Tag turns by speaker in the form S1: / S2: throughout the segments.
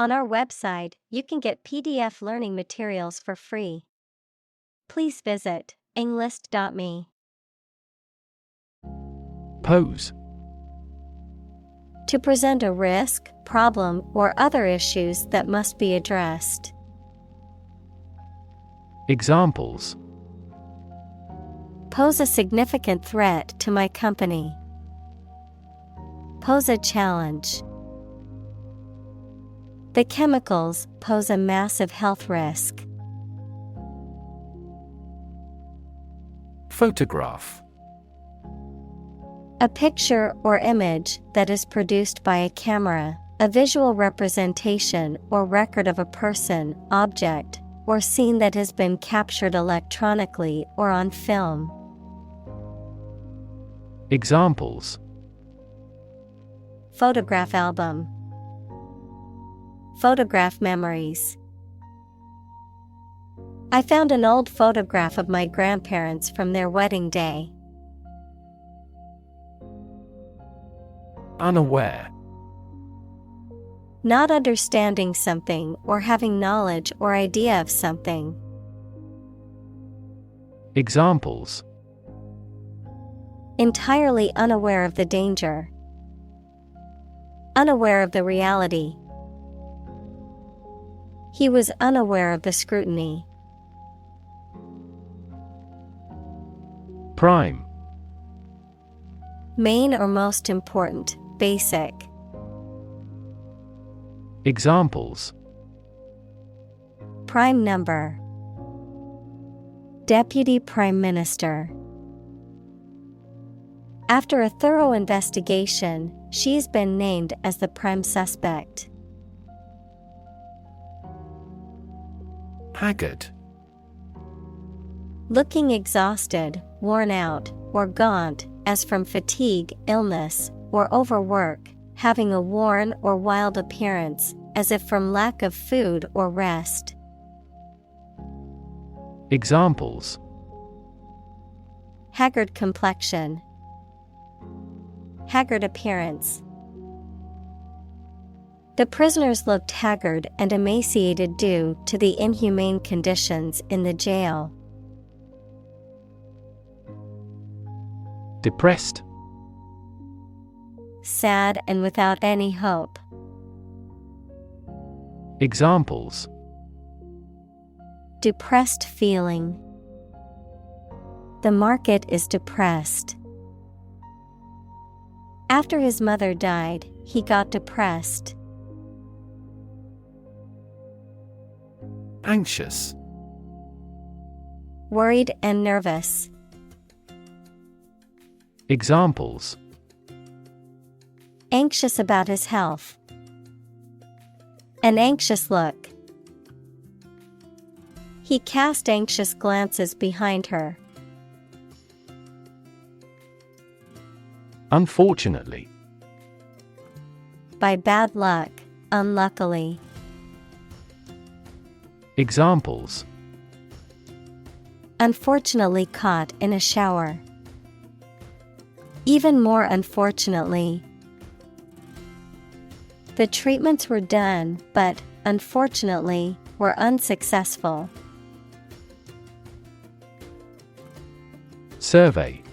S1: On our website, you can get PDF learning materials for free. Please visit englist.me.
S2: Pose.
S1: To present a risk, problem, or other issues that must be addressed.
S2: Examples:
S1: Pose a significant threat to my company. Pose a challenge. The chemicals pose a massive health risk.
S2: Photograph.
S1: A picture or image that is produced by a camera, a visual representation or record of a person, object, or scene that has been captured electronically or on film.
S2: Examples:
S1: Photograph album. Photograph memories. I found an old photograph of my grandparents from their wedding day.
S2: Unaware.
S1: Not understanding something or having knowledge or idea of something.
S2: Examples:
S1: Entirely unaware of the danger. Unaware of the reality. He was unaware of the scrutiny.
S2: Prime.
S1: Main or most important, basic.
S2: Examples:
S1: Prime number. Deputy Prime Minister. After a thorough investigation, she's been named as the prime suspect.
S2: Haggard.
S1: Looking exhausted, worn out, or gaunt, as from fatigue, illness, or overwork, having a worn or wild appearance, as if from lack of food or rest.
S2: Examples:
S1: Haggard complexion. Haggard appearance. The prisoners looked haggard and emaciated due to the inhumane conditions in the jail.
S2: Depressed.
S1: Sad and without any hope.
S2: Examples:
S1: Depressed feeling. The market is depressed. After his mother died, he got depressed.
S2: Anxious.
S1: Worried and nervous.
S2: Examples:
S1: Anxious about his health. An anxious look. He cast anxious glances behind her.
S2: Unfortunately.
S1: By bad luck, unluckily.
S2: Examples:
S1: Unfortunately caught in a shower. Even more unfortunately. The treatments were done, but, unfortunately, were unsuccessful.
S2: Survey.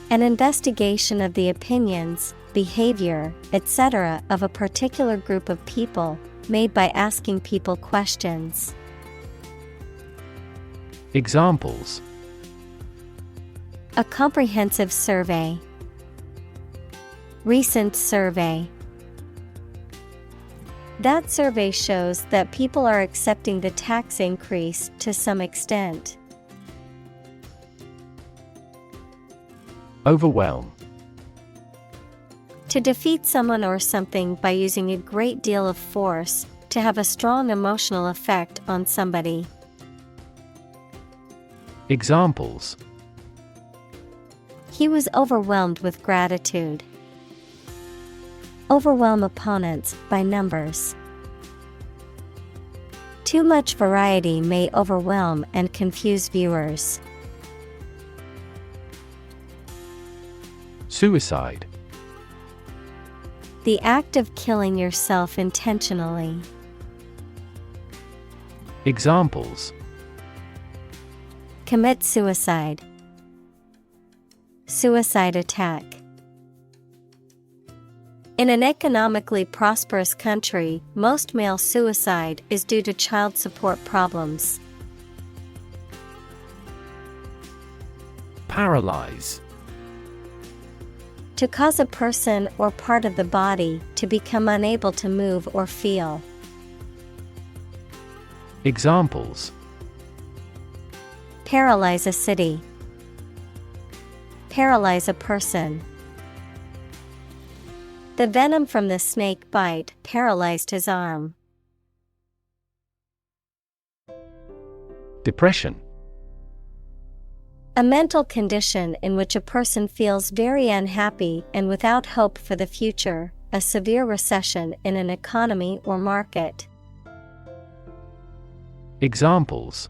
S1: An investigation of the opinions, behavior, etc. of a particular group of people, made by asking people questions.
S2: Examples:
S1: A comprehensive survey. Recent survey. That survey shows that people are accepting the tax increase to some extent.
S2: Overwhelm.
S1: To defeat someone or something by using a great deal of force, to have a strong emotional effect on somebody.
S2: Examples:
S1: He was overwhelmed with gratitude. Overwhelm opponents by numbers. Too much variety may overwhelm and confuse viewers.
S2: Suicide.
S1: The act of killing yourself intentionally.
S2: Examples:
S1: Commit suicide. Suicide attack. In an economically prosperous country, most male suicide is due to child support problems.
S2: Paralyze.
S1: To cause a person or part of the body to become unable to move or feel.
S2: Examples:
S1: Paralyze a city. Paralyze a person. The venom from the snake bite paralyzed his arm.
S2: Depression.
S1: A mental condition in which a person feels very unhappy and without hope for the future, a severe recession in an economy or market.
S2: Examples: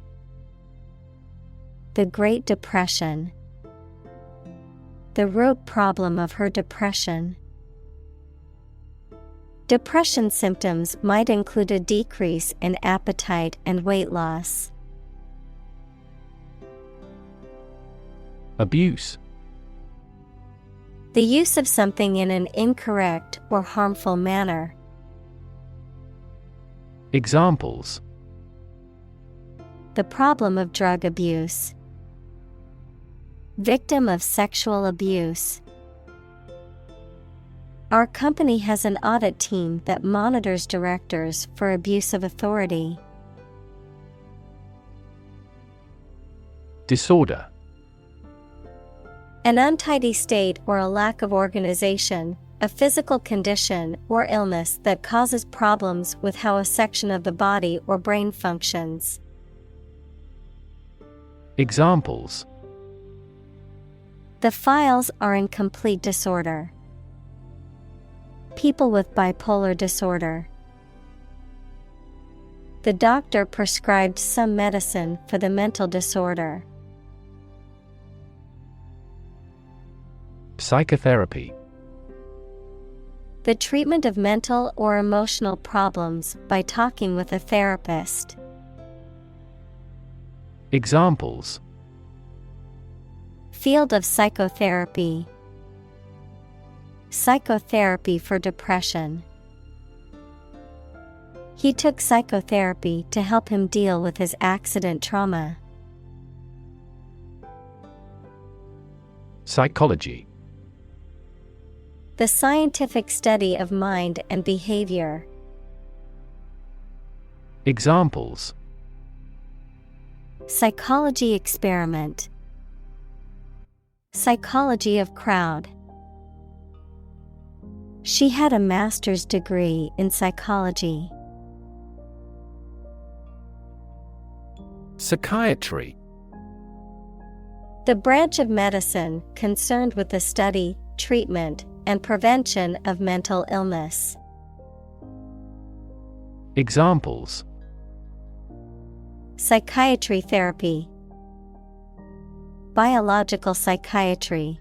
S1: The Great Depression. The root problem of her depression. Depression symptoms might include a decrease in appetite and weight loss.
S2: Abuse.
S1: The use of something in an incorrect or harmful manner.
S2: Examples:
S1: The problem of drug abuse. Victim of sexual abuse. Our company has an audit team that monitors directors for abuse of authority.
S2: Disorder.
S1: An untidy state or a lack of organization, a physical condition or illness that causes problems with how a section of the body or brain functions.
S2: Examples:
S1: The files are in complete disorder. People with bipolar disorder. The doctor prescribed some medicine for the mental disorder.
S2: Psychotherapy.
S1: The treatment of mental or emotional problems by talking with a therapist.
S2: Examples:
S1: Field of psychotherapy. Psychotherapy for depression. He took psychotherapy to help him deal with his accident trauma.
S2: Psychology.
S1: The scientific study of mind and behavior.
S2: Examples:
S1: Psychology experiment. Psychology of crowd. She had a master's degree in psychology.
S2: Psychiatry.
S1: The branch of medicine concerned with the study, treatment, and prevention of mental illness.
S2: Examples:
S1: Psychiatry therapy. Biological psychiatry.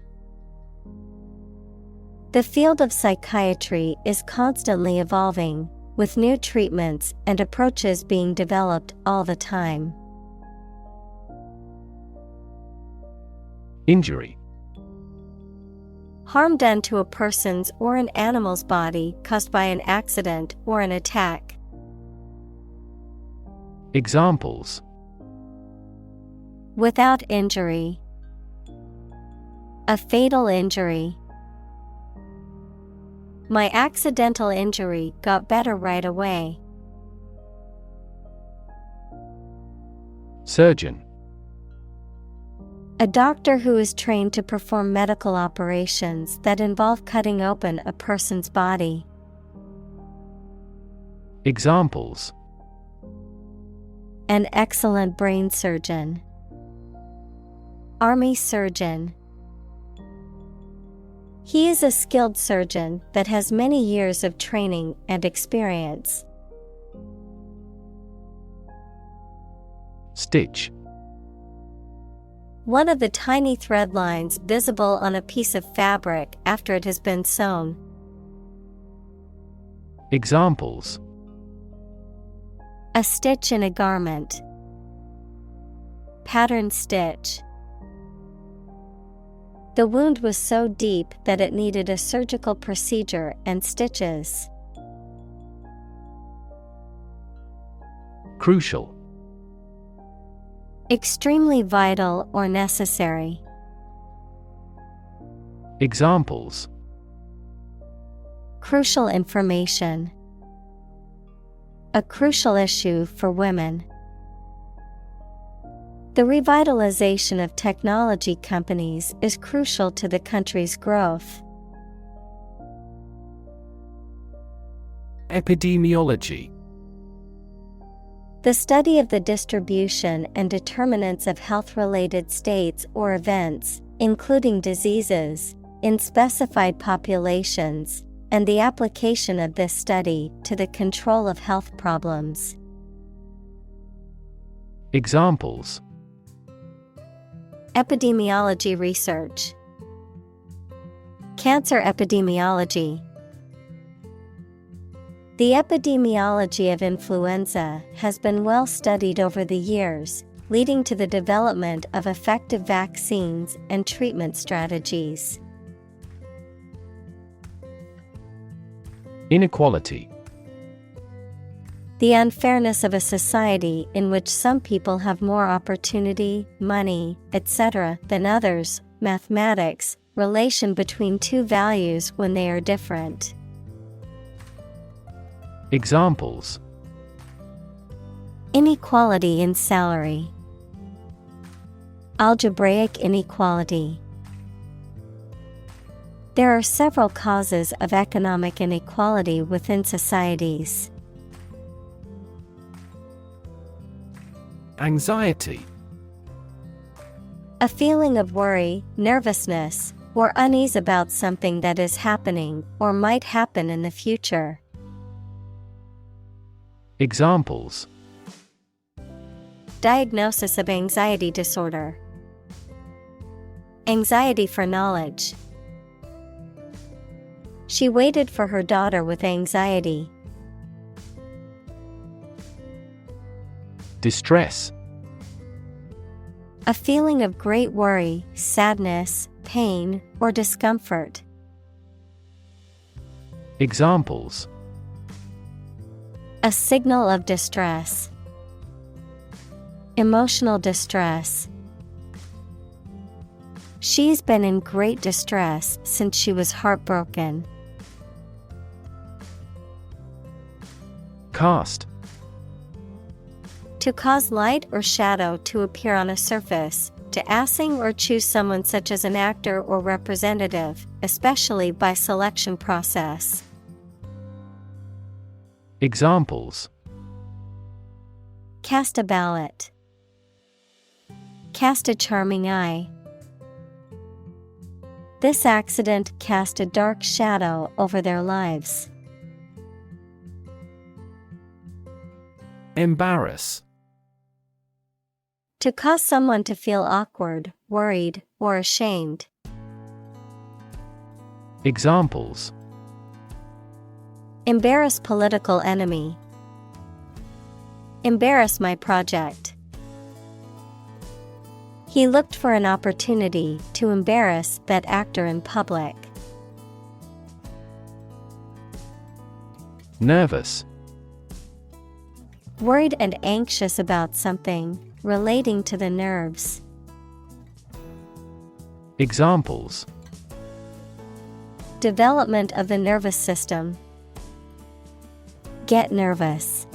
S1: The field of psychiatry is constantly evolving, with new treatments and approaches being developed all the time.
S2: Injury.
S1: Harm done to a person's or an animal's body caused by an accident or an attack.
S2: Examples:
S1: Without injury. A fatal injury. My accidental injury got better right away.
S2: Surgeon.
S1: A doctor who is trained to perform medical operations that involve cutting open a person's body.
S2: Examples:
S1: An excellent brain surgeon. Army surgeon. He is a skilled surgeon that has many years of training and experience.
S2: Stitch.
S1: One of the tiny thread lines visible on a piece of fabric after it has been sewn.
S2: Examples:
S1: a stitch in a garment. Pattern stitch. The wound was so deep that it needed a surgical procedure and stitches.
S2: Crucial.
S1: Extremely vital or necessary.
S2: Examples:
S1: crucial information. A crucial issue for women. The revitalization of technology companies is crucial to the country's growth.
S2: Epidemiology.
S1: The study of the distribution and determinants of health-related states or events, including diseases, in specified populations, and the application of this study to the control of health problems.
S2: Examples:
S1: epidemiology research. Cancer epidemiology. The epidemiology of influenza has been well studied over the years, leading to the development of effective vaccines and treatment strategies.
S2: Inequality.
S1: The unfairness of a society in which some people have more opportunity, money, etc. than others. Mathematics, relation between two values when they are different.
S2: Examples:
S1: inequality in salary. Algebraic inequality. There are several causes of economic inequality within societies.
S2: Anxiety.
S1: A feeling of worry, nervousness, or unease about something that is happening or might happen in the future.
S2: Examples:
S1: diagnosis of anxiety disorder. Anxiety for knowledge. She waited for her daughter with anxiety.
S2: Distress.
S1: A feeling of great worry, sadness, pain, or discomfort.
S2: Examples:
S1: a signal of distress. Emotional distress. She's been in great distress since she was heartbroken.
S2: Cast.
S1: To cause light or shadow to appear on a surface, to assign or choose someone such as an actor or representative, especially by selection process.
S2: Examples:
S1: cast a ballot. Cast a charming eye. This accident cast a dark shadow over their lives.
S2: Embarrass.
S1: To cause someone to feel awkward, worried, or ashamed.
S2: Examples:
S1: embarrass political enemy. Embarrass my project. He looked for an opportunity to embarrass that actor in public.
S2: Nervous.
S1: Worried and anxious about something, relating to the nerves.
S2: Examples:
S1: development of the nervous system. Get nervous.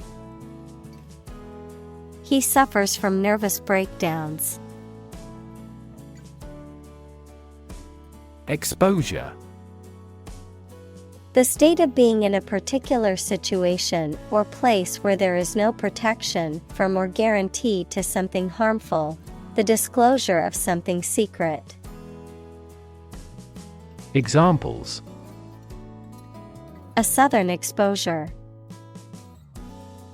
S1: He suffers from nervous breakdowns.
S2: Exposure.
S1: The state of being in a particular situation or place where there is no protection from or guarantee to something harmful, the disclosure of something secret.
S2: Examples:
S1: a southern exposure.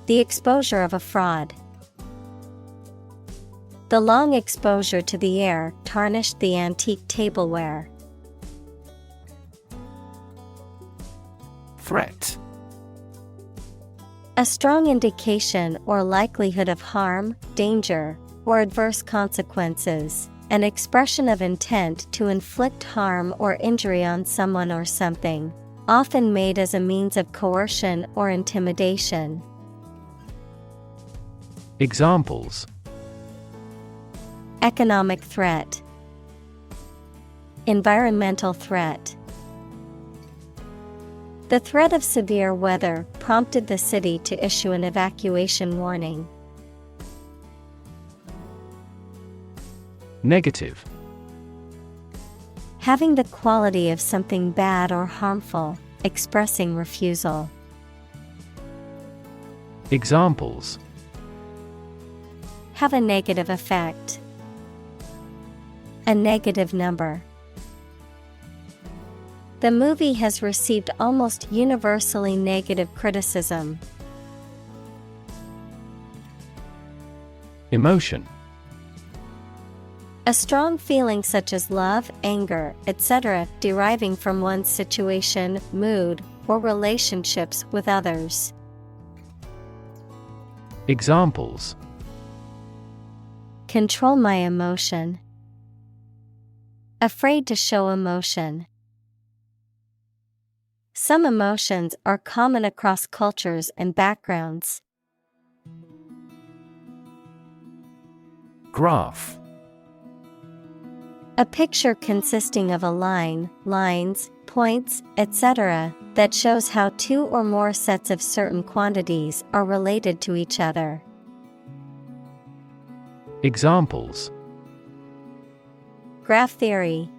S1: The exposure of a fraud. The long exposure to the air tarnished the antique tableware.
S2: Threat.
S1: A strong indication or likelihood of harm, danger, or adverse consequences. An expression of intent to inflict harm or injury on someone or something, often made as a means of coercion or intimidation.
S2: Examples:
S1: Economic threat, environmental threat. The threat of severe weather prompted the city to issue an evacuation warning.
S2: Negative:
S1: Having the quality of something bad or harmful, expressing refusal.
S2: Examples:
S1: Have a negative effect. A negative number. The movie has received almost universally negative criticism.
S2: Emotion:
S1: A strong feeling such as love, anger, etc., deriving from one's situation, mood, or relationships with others.
S2: Examples:
S1: Control my emotion. Afraid to show emotion. Some emotions are common across cultures and backgrounds.
S2: Graph:
S1: A picture consisting of a line, lines, points, etc., that shows how two or more sets of certain quantities are related to each other.
S2: Examples:
S1: Graph theory.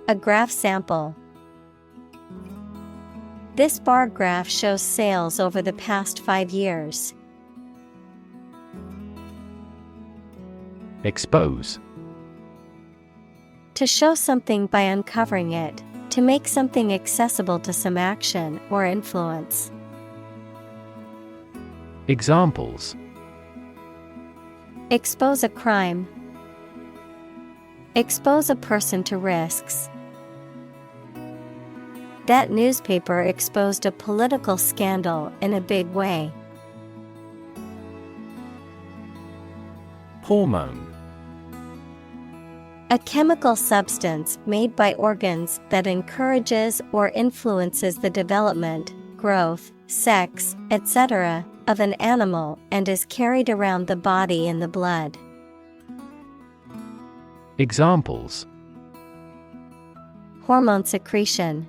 S1: A graph sample. This bar graph shows sales over the past 5 years.
S2: Expose:
S1: To show something by uncovering it, to make something accessible to some action or influence.
S2: Examples:
S1: Expose a crime. Expose a person to risks. That newspaper exposed a political scandal in a big way.
S2: Hormone:
S1: A chemical substance made by organs that encourages or influences the development, growth, sex, etc., of an animal and is carried around the body in the blood.
S2: Examples:
S1: Hormone secretion.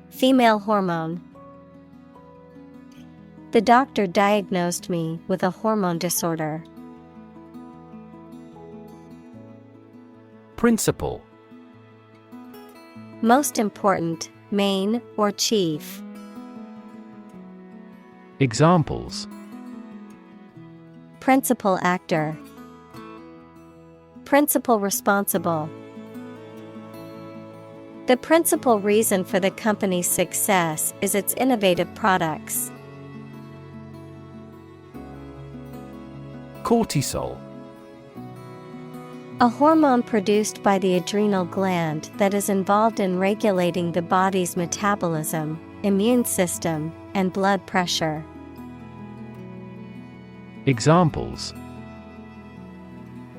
S1: Female hormone. The doctor diagnosed me with a hormone disorder.
S2: Principal:
S1: Most important, main, or chief.
S2: Examples:
S1: Principal actor. Principal responsible. The principal reason for the company's success is its innovative products.
S2: Cortisol:
S1: A hormone produced by the adrenal gland that is involved in regulating the body's metabolism, immune system, and blood pressure.
S2: Examples: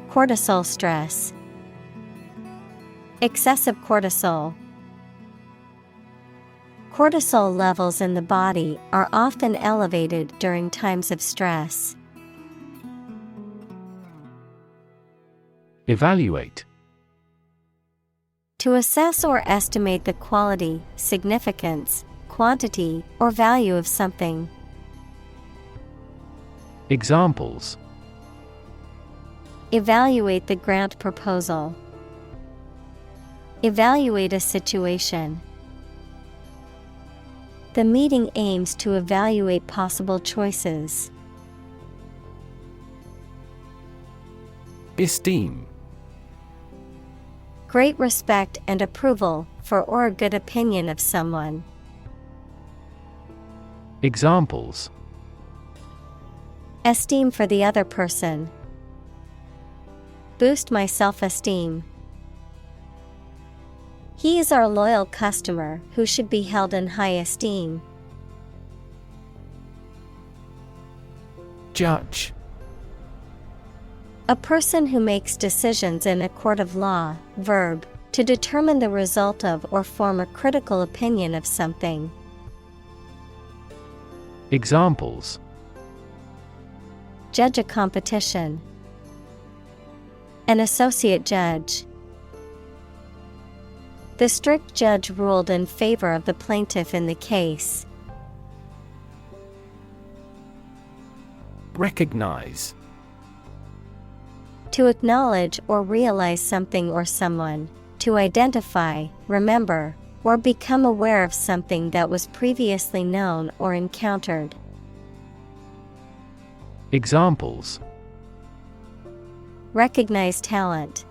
S1: Cortisol stress. Excessive cortisol. Cortisol levels in the body are often elevated during times of stress.
S2: Evaluate:
S1: To assess or estimate the quality, significance, quantity, or value of something.
S2: Examples:
S1: Evaluate the grant proposal. Evaluate a situation. The meeting aims to evaluate possible choices.
S2: Esteem:
S1: Great respect and approval for or a good opinion of someone.
S2: Examples:
S1: Esteem for the other person. Boost my self-esteem. He is our loyal customer who should be held in high esteem.
S2: Judge.
S1: A person who makes decisions in a court of law. Verb, to determine the result of or form a critical opinion of something.
S2: Examples:
S1: Judge a competition. An associate judge. The strict judge ruled in favor of the plaintiff in the case.
S2: Recognize.
S1: To acknowledge or realize something or someone. To identify, remember, or become aware of something that was previously known or encountered.
S2: Examples:
S1: Recognize talent.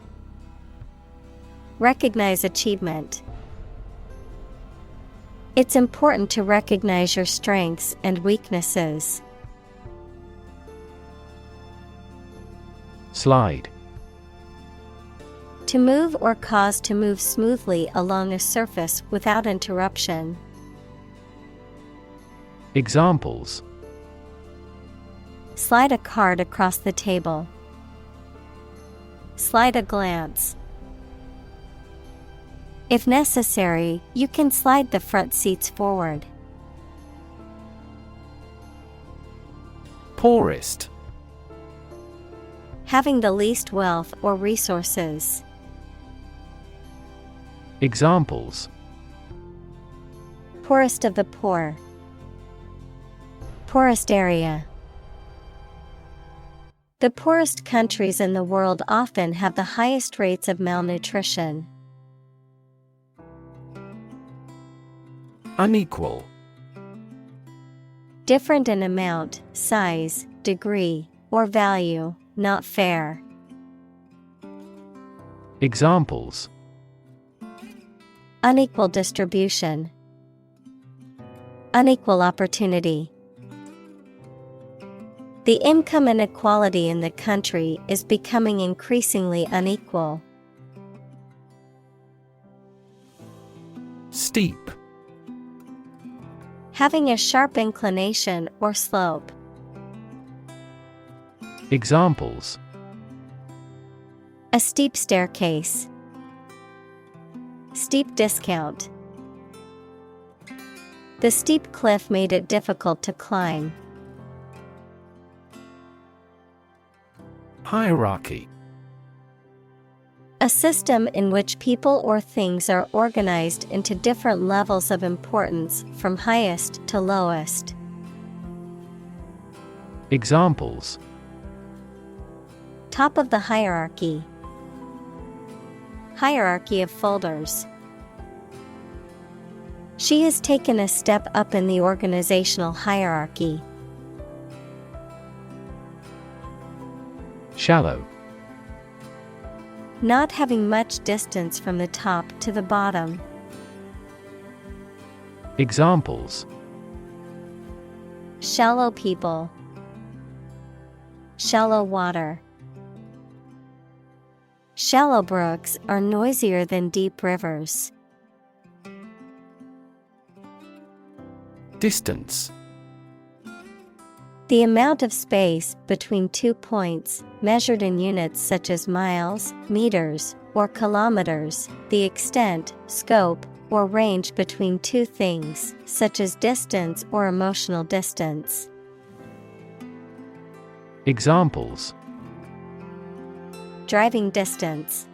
S1: Recognize achievement. It's important to recognize your strengths and weaknesses.
S2: Slide.
S1: To move or cause to move smoothly along a surface without interruption.
S2: Examples:
S1: Slide a card across the table. Slide a glance. If necessary, you can slide the front seats forward.
S2: Poorest.
S1: Having the least wealth or resources.
S2: Examples:
S1: Poorest of the poor. Poorest area. The poorest countries in the world often have the highest rates of malnutrition.
S2: Unequal.
S1: Different in amount, size, degree, or value, not fair.
S2: Examples:
S1: Unequal distribution. Unequal opportunity. The income inequality in the country is becoming increasingly unequal.
S2: Steep.
S1: Having a sharp inclination or slope.
S2: Examples:
S1: A steep staircase. Steep discount. The steep cliff made it difficult to climb.
S2: Hierarchy.
S1: A system in which people or things are organized into different levels of importance from highest to lowest.
S2: Examples:
S1: Top of the hierarchy. Hierarchy of folders. She has taken a step up in the organizational hierarchy.
S2: Shallow.
S1: Not having much distance from the top to the bottom.
S2: Examples:
S1: Shallow people. Shallow water. Shallow brooks are noisier than deep rivers.
S2: Distance.
S1: The amount of space between 2 points, measured in units such as miles, meters, or kilometers, the extent, scope, or range between two things, such as distance or emotional distance.
S2: Examples:
S1: Driving distance.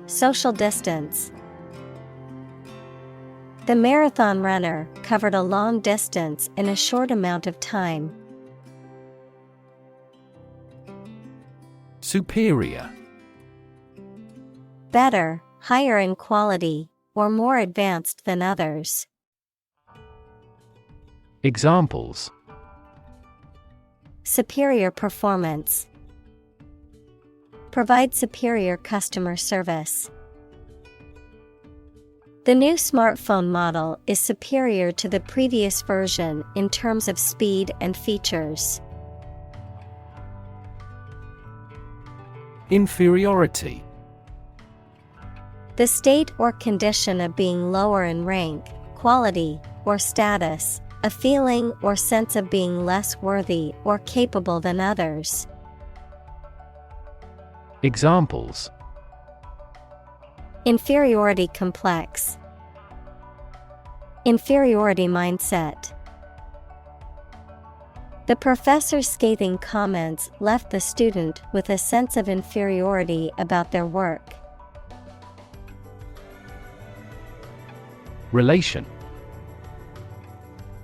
S1: Social distance. The marathon runner covered a long distance in a short amount of time.
S2: Superior.
S1: Better, higher in quality, or more advanced than others.
S2: Examples:
S1: Superior performance. Provide superior customer service. The new smartphone model is superior to the previous version in terms of speed and features.
S2: Inferiority.
S1: The state or condition of being lower in rank, quality, or status, a feeling or sense of being less worthy or capable than others.
S2: Examples:
S1: Inferiority complex. Inferiority mindset. The professor's scathing comments left the student with a sense of inferiority about their work.
S2: Relation.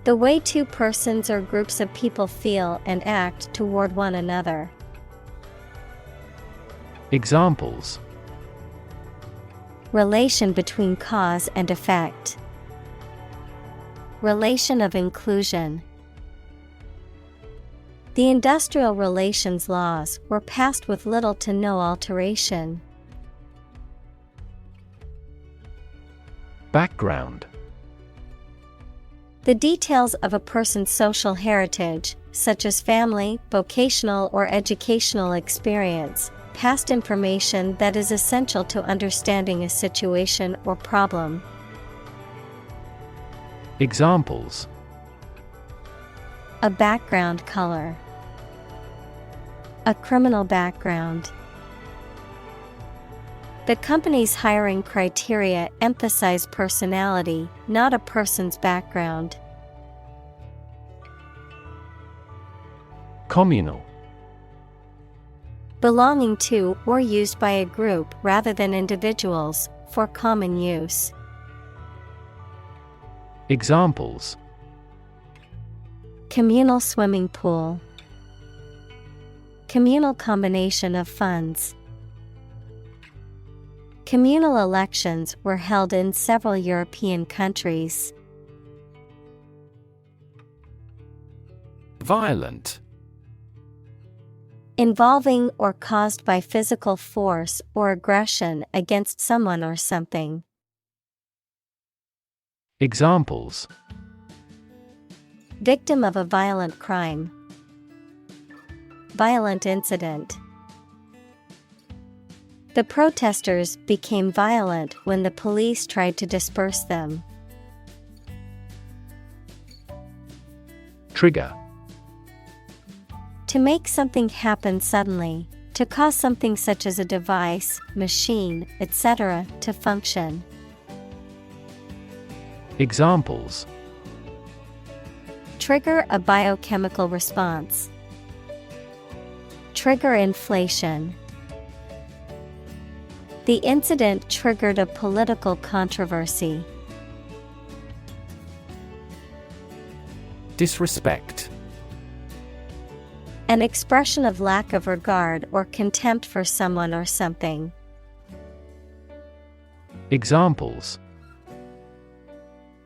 S1: The way two persons or groups of people feel and act toward one another.
S2: Examples:
S1: Relation between cause and effect. Relation of inclusion. The industrial relations laws were passed with little to no alteration.
S2: Background.
S1: The details of a person's social heritage, such as family, vocational or educational experience, past information that is essential to understanding a situation or problem.
S2: Examples:
S1: A background color. A criminal background. The company's hiring criteria emphasize personality, not a person's background.
S2: Communal.
S1: Belonging to or used by a group rather than individuals, for common use.
S2: Examples:
S1: Communal swimming pool. Communal combination of funds. Communal elections were held in several European countries.
S2: Violent.
S1: Involving or caused by physical force or aggression against someone or something.
S2: Examples:
S1: Victim of a violent crime. Violent incident. The protesters became violent when the police tried to disperse them.
S2: Trigger.
S1: To make something happen suddenly, to cause something such as a device, machine, etc. to function.
S2: Examples:
S1: Trigger a biochemical response. Trigger inflation. The incident triggered a political controversy.
S2: Disrespect.
S1: An expression of lack of regard or contempt for someone or something.
S2: Examples: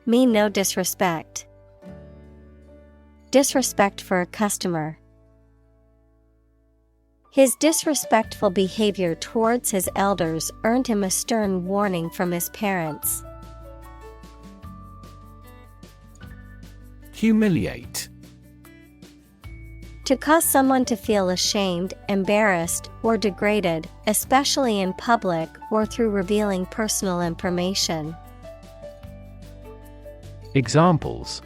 S1: Mean no disrespect. Disrespect for a customer. His disrespectful behavior towards his elders earned him a stern warning from his parents.
S2: Humiliate.
S1: To cause someone to feel ashamed, embarrassed, or degraded, especially in public or through revealing personal information.
S2: Examples: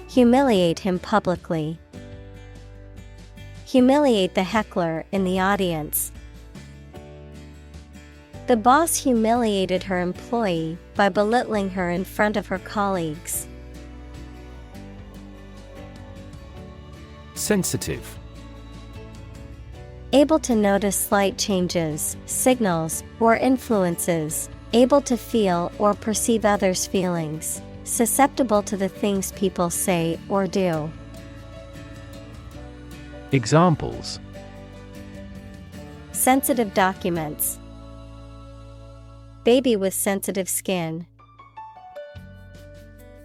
S1: Humiliate him publicly. Humiliate the heckler in the audience. The boss humiliated her employee by belittling her in front of her colleagues.
S2: Sensitive.
S1: Able to notice slight changes, signals, or influences. Able to feel or perceive others' feelings. Susceptible to the things people say or do.
S2: Examples:
S1: Sensitive documents. Baby with sensitive skin.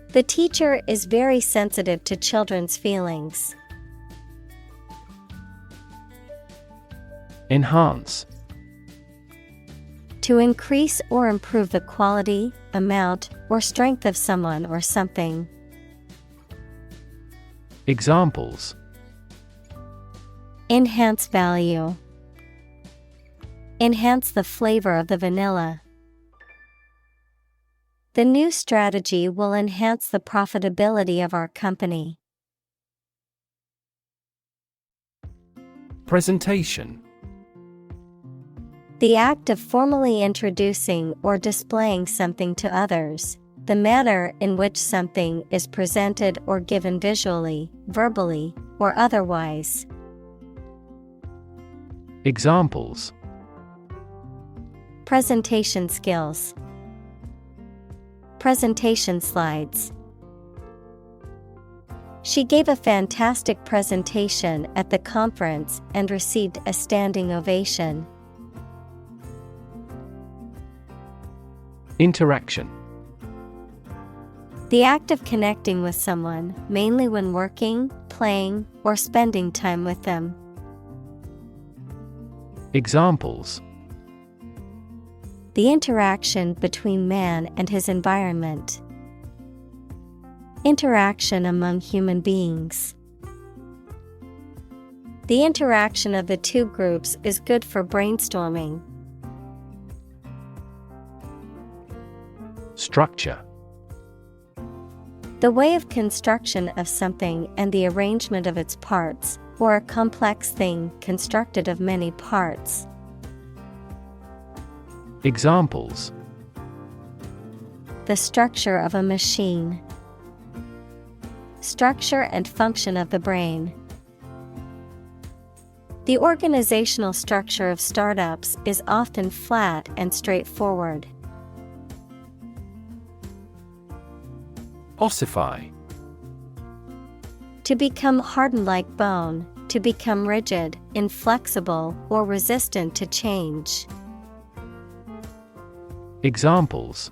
S1: The teacher is very sensitive to children's feelings.
S2: Enhance.
S1: To increase or improve the quality, amount, or strength of someone or something.
S2: Examples:
S1: Enhance value. Enhance the flavor of the vanilla. The new strategy will enhance the profitability of our company.
S2: Presentation.
S1: The act of formally introducing or displaying something to others. The manner in which something is presented or given visually, verbally, or otherwise.
S2: Examples.
S1: Presentation skills. Presentation slides. She gave a fantastic presentation at the conference and received a standing ovation.
S2: Interaction. The
S1: act of connecting with someone, mainly when working, playing, or spending time with them.
S2: Examples.
S1: The interaction between man and his environment. Interaction among human beings. The interaction of the two groups is good for brainstorming.
S2: Structure. The
S1: way of construction of something and the arrangement of its parts, or a complex thing constructed of many parts.
S2: Examples.
S1: The structure of a machine. Structure and function of the brain. The organizational structure of startups is often flat and straightforward.
S2: Ossify.
S1: To become hardened like bone, to become rigid, inflexible, or resistant to change.
S2: Examples.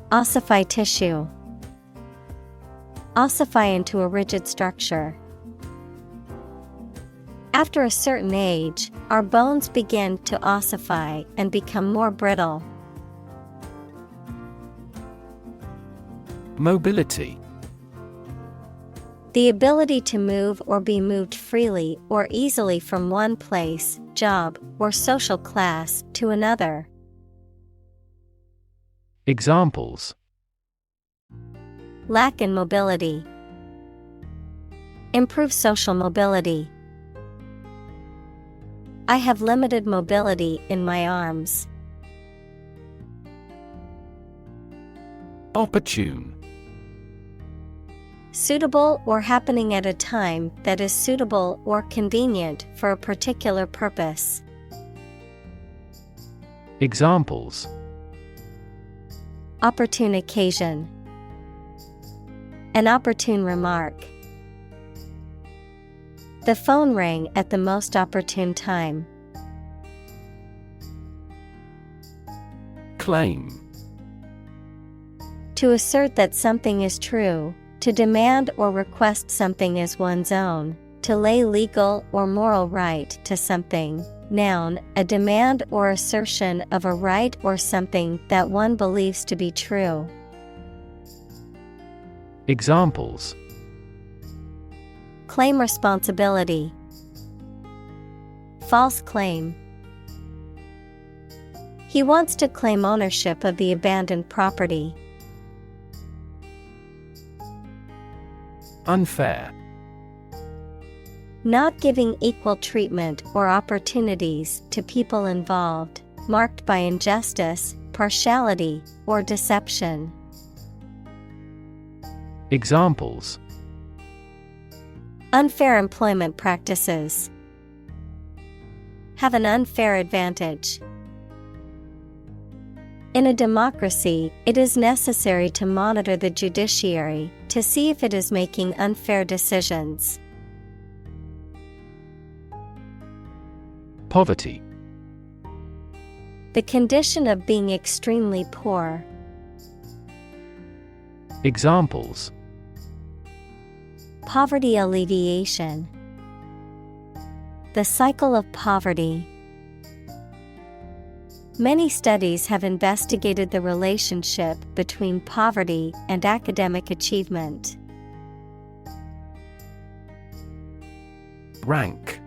S1: Ossify tissue. Ossify into a rigid structure. After a certain age, our bones begin to ossify and become more brittle.
S2: Mobility.
S1: The ability to move or be moved freely or easily from one place, job, or social class to another.
S2: Examples.
S1: Lack in mobility. Improve social mobility. I have limited mobility in my arms.
S2: Opportune.
S1: Suitable or happening at a time that is suitable or convenient for a particular purpose.
S2: Examples.
S1: Opportune occasion. An opportune remark. The phone rang at the most opportune time.
S2: Claim.
S1: To assert that something is true, to demand or request something as one's own, to lay legal or moral right to something. Noun, a demand or assertion of a right or something that one believes to be true.
S2: Examples.
S1: Claim responsibility. False claim. He wants to claim ownership of the abandoned property.
S2: Unfair.
S1: Not giving equal treatment or opportunities to people involved, marked by injustice, partiality, or deception.
S2: Examples.
S1: Unfair employment practices. Have an unfair advantage. In a democracy, it is necessary to monitor the judiciary to see if it is making unfair decisions.
S2: Poverty.
S1: The condition of being extremely poor.
S2: Examples.
S1: Poverty alleviation. The cycle of poverty. Many studies have investigated the relationship between poverty and academic achievement.
S2: Rank.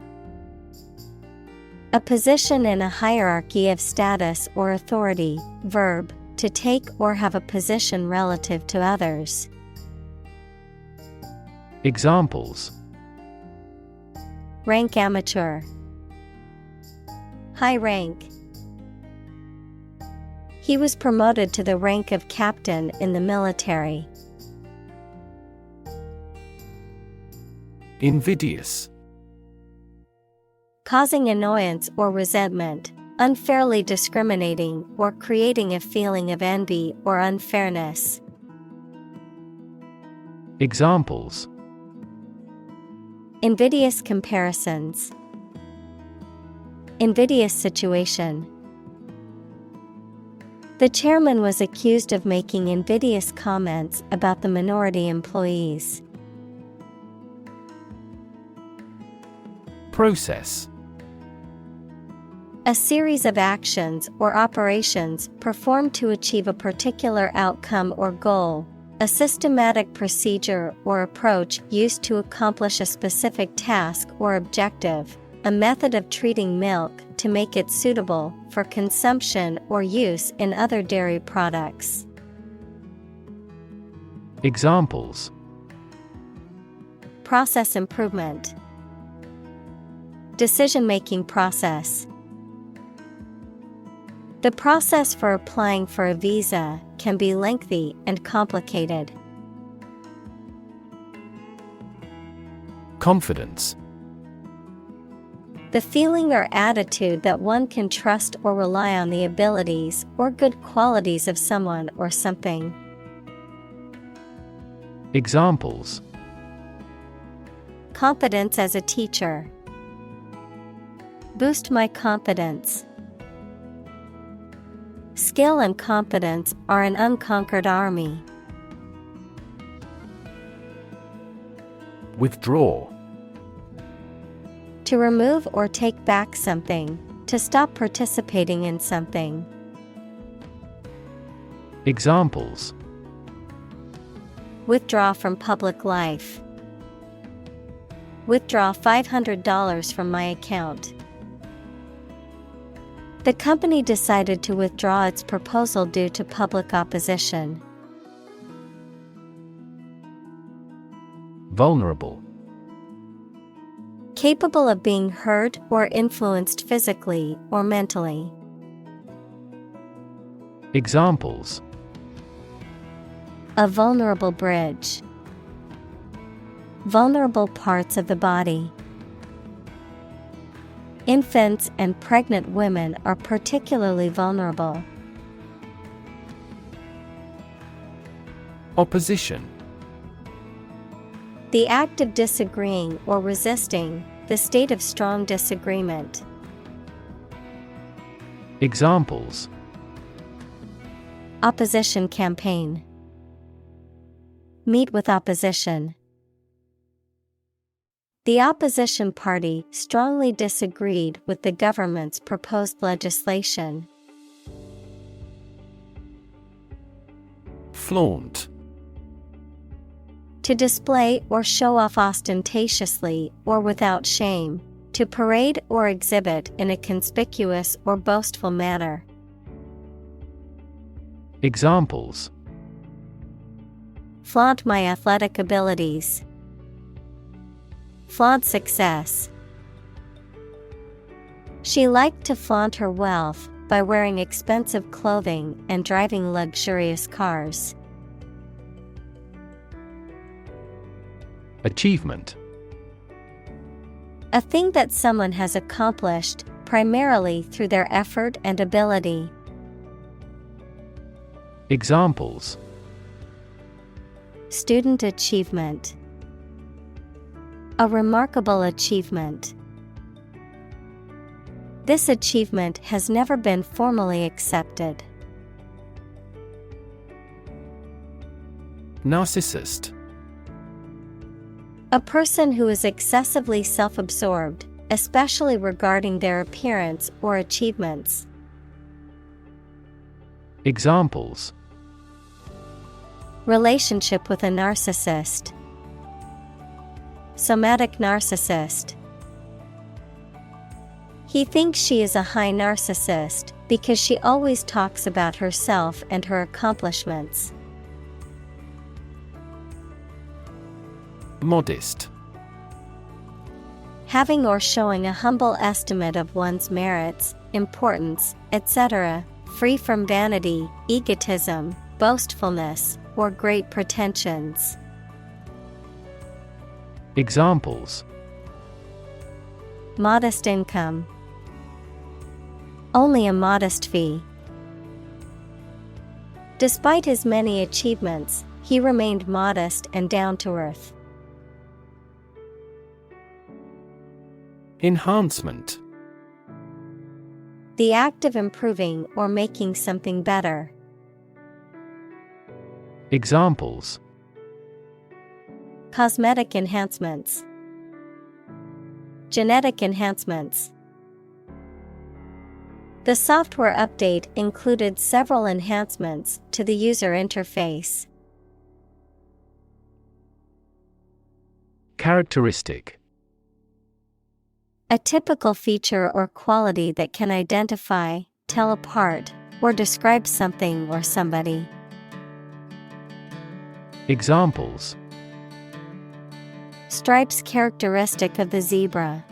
S1: A position in a hierarchy of status or authority. Verb, to take or have a position relative to others.
S2: Examples:
S1: Rank amateur. High rank. He was promoted to the rank of captain in the military.
S2: Invidious.
S1: Causing annoyance or resentment, unfairly discriminating or creating a feeling of envy or unfairness.
S2: Examples:
S1: Invidious comparisons. Invidious situation. The chairman was accused of making invidious comments about the minority employees.
S2: Process.
S1: A series of actions or operations performed to achieve a particular outcome or goal. A systematic procedure or approach used to accomplish a specific task or objective. A method of treating milk to make it suitable for consumption or use in other dairy products.
S2: Examples:
S1: Process improvement. Decision-making process. The process for applying for a visa can be lengthy and complicated.
S2: Confidence.
S1: The feeling or attitude that one can trust or rely on the abilities or good qualities of someone or something.
S2: Examples:
S1: Confidence as a teacher. Boost my confidence. Skill and competence are an unconquered army.
S2: Withdraw.
S1: To remove or take back something, to stop participating in something.
S2: Examples:
S1: Withdraw from public life. Withdraw $500 from my account. The company decided to withdraw its proposal due to public opposition.
S2: Vulnerable.
S1: Capable of being hurt or influenced physically or mentally.
S2: Examples:
S1: A vulnerable bridge. Vulnerable parts of the body. Infants and pregnant women are particularly vulnerable.
S2: Opposition.
S1: The act of disagreeing or resisting, the state of strong disagreement.
S2: Examples:
S1: Opposition campaign. Meet with opposition. The opposition party strongly disagreed with the government's proposed legislation.
S2: Flaunt.
S1: To display or show off ostentatiously or without shame, to parade or exhibit in a conspicuous or boastful manner.
S2: Examples:
S1: Flaunt my athletic abilities. Flaunt success. She liked to flaunt her wealth by wearing expensive clothing and driving luxurious cars.
S2: Achievement.
S1: A thing that someone has accomplished, primarily through their effort and ability.
S2: Examples:
S1: Student achievement. A remarkable achievement. This achievement has never been formally accepted.
S2: Narcissist.
S1: A person who is excessively self-absorbed, especially regarding their appearance or achievements.
S2: Examples:
S1: Relationship with a narcissist. Somatic narcissist. He thinks she is a high narcissist because she always talks about herself and her accomplishments.
S2: Modest.
S1: Having or showing a humble estimate of one's merits, importance, etc., free from vanity, egotism, boastfulness, or great pretensions.
S2: Examples:
S1: Modest income. Only a modest fee. Despite his many achievements, he remained modest and down to earth.
S2: Enhancement.
S1: The act of improving or making something better.
S2: Examples:
S1: Cosmetic enhancements. Genetic enhancements. The software update included several enhancements to the user interface.
S2: Characteristic.
S1: A typical feature or quality that can identify, tell apart, or describe something or somebody.
S2: Examples:
S1: Stripes characteristic of the zebra.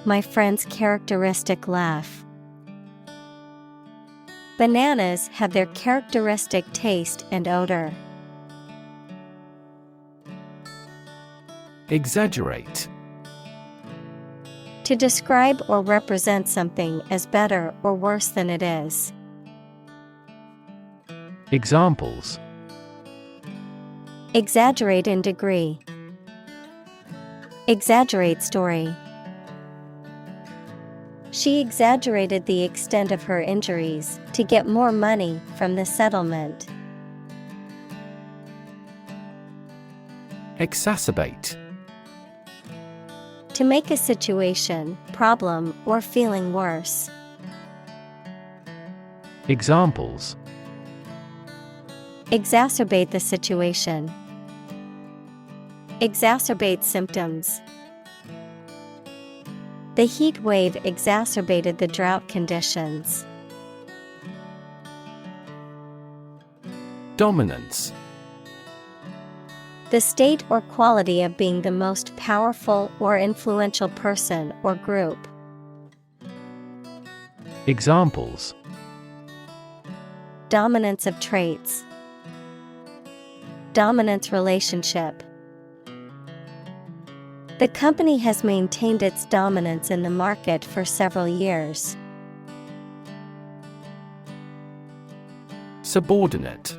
S1: My friend's characteristic laugh. Bananas have their characteristic taste and odor.
S2: Exaggerate.
S1: To describe or represent something as better or worse than it is.
S2: Examples:
S1: Exaggerate in degree. Exaggerate story. She exaggerated the extent of her injuries to get more money from the settlement.
S2: Exacerbate.
S1: To make a situation, problem, or feeling worse.
S2: Examples:
S1: Exacerbate the situation. Exacerbate symptoms. The heat wave exacerbated the drought conditions.
S2: Dominance.
S1: The state or quality of being the most powerful or influential person or group.
S2: Examples:
S1: Dominance of traits. Dominance relationship. The company has maintained its dominance in the market for several years.
S2: Subordinate.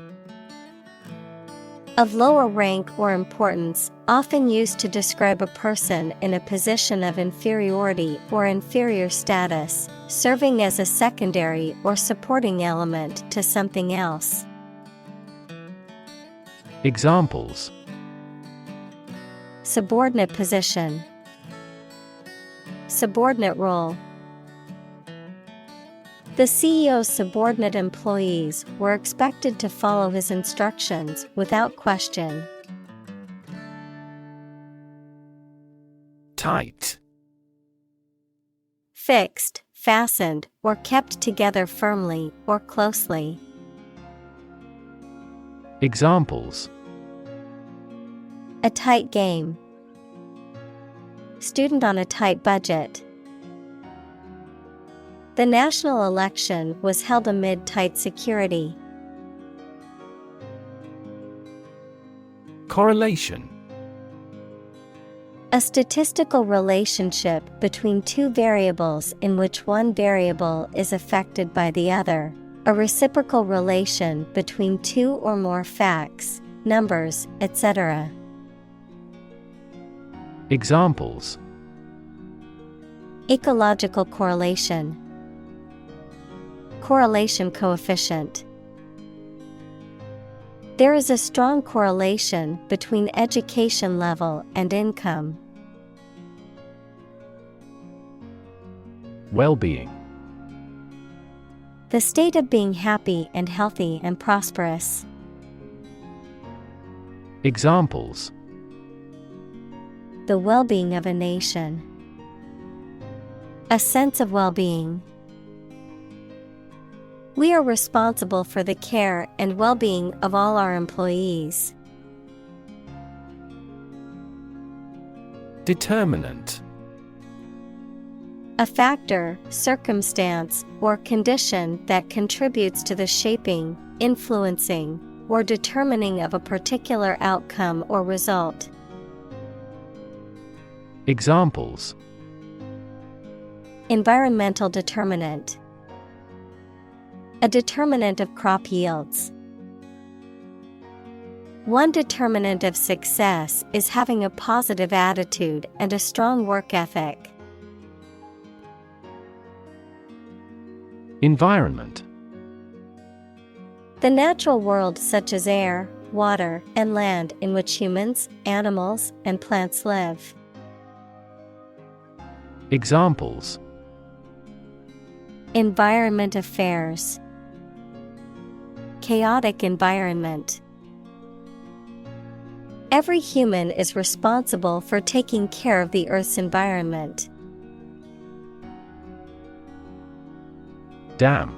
S1: Of lower rank or importance, often used to describe a person in a position of inferiority or inferior status, serving as a secondary or supporting element to something else.
S2: Examples:
S1: Subordinate position. Subordinate role. The CEO's subordinate employees were expected to follow his instructions without question.
S2: Tight.
S1: Fixed, fastened, or kept together firmly or closely.
S2: Examples:
S1: A tight game. Student on a tight budget. The national election was held amid tight security.
S2: Correlation.
S1: A statistical relationship between two variables in which one variable is affected by the other. A reciprocal relation between two or more facts, numbers, etc.
S2: Examples:
S1: Ecological correlation. Correlation coefficient. There is a strong correlation between education level and income.
S2: Well-being.
S1: The state of being happy and healthy and prosperous.
S2: Examples:
S1: The well-being of a nation. A sense of well-being. We are responsible for the care and well-being of all our employees.
S2: Determinant.
S1: A factor, circumstance, or condition that contributes to the shaping, influencing, or determining of a particular outcome or result.
S2: Examples:
S1: environmental determinant, a determinant of crop yields. One determinant of success is having a positive attitude and a strong work ethic.
S2: Environment.
S1: The natural world such as air, water, and land in which humans, animals, and plants live.
S2: Examples:
S1: environment affairs, chaotic environment. Every human is responsible for taking care of the Earth's environment.
S2: Dam.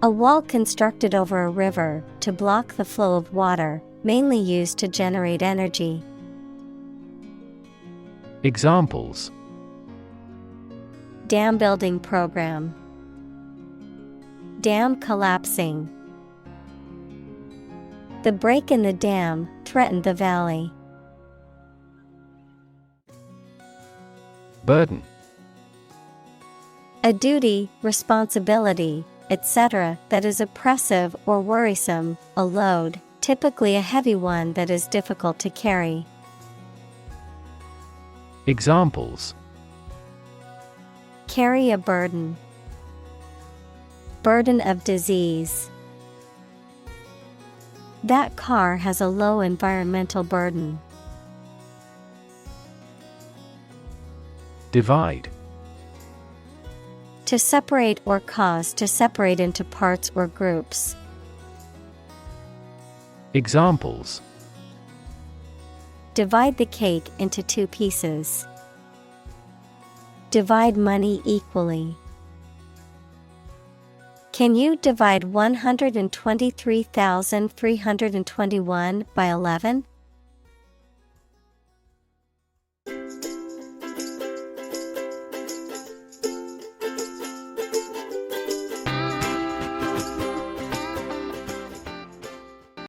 S1: A wall constructed over a river to block the flow of water, mainly used to generate energy.
S2: Examples:
S1: dam building program, dam collapsing. The break in the dam threatened the valley. Burden. A duty, responsibility, etc. that is oppressive or worrisome, a load, typically a heavy one that is difficult to carry.
S2: Examples:
S1: carry a burden, burden of disease. That car has a low environmental burden. Divide. To separate or cause to separate into parts or groups. Examples: divide the cake into 2 pieces. Divide money equally. Can you divide 123,321 by 11?